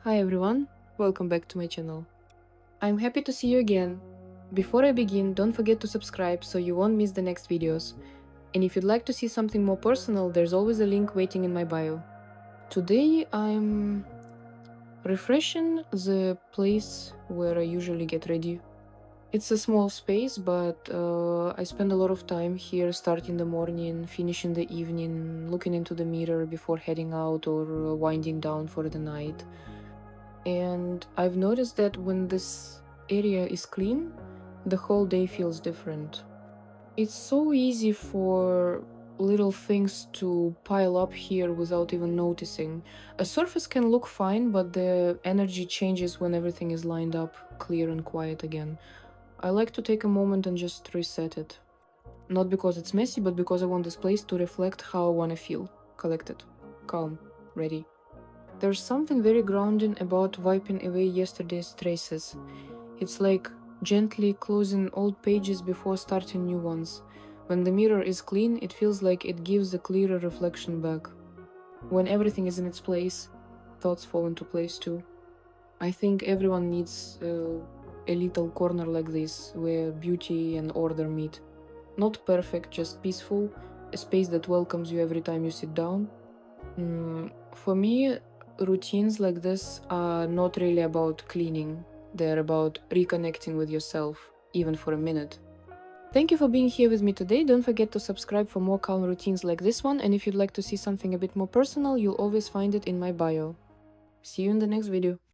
Hi everyone, welcome back to my channel. I'm happy to see you again. Before I begin, don't forget to subscribe so you won't miss the next videos. And if you'd like to see something more personal, there's always a link waiting in my bio. Today I'm refreshing the place where I usually get ready. It's a small space, but I spend a lot of time here, starting the morning, finishing the evening, looking into the mirror before heading out or winding down for the night. And I've noticed that when this area is clean, the whole day feels different. It's so easy for little things to pile up here without even noticing. A surface can look fine, but the energy changes when everything is lined up, clear and quiet again. I like to take a moment and just reset it. Not because it's messy, but because I want this place to reflect how I want to feel: collected, calm, ready. There's something very grounding about wiping away yesterday's traces. It's like gently closing old pages before starting new ones. When the mirror is clean, it feels like it gives a clearer reflection back. When everything is in its place, thoughts fall into place too. I think everyone needs a little corner like this, where beauty and order meet. Not perfect, just peaceful, a space that welcomes you every time you sit down. For me, routines like this are not really about cleaning, they're about reconnecting with yourself, even for a minute. Thank you for being here with me today. Don't forget to subscribe for more calm routines like this one, and if you'd like to see something a bit more personal, you'll always find it in my bio. See you in the next video.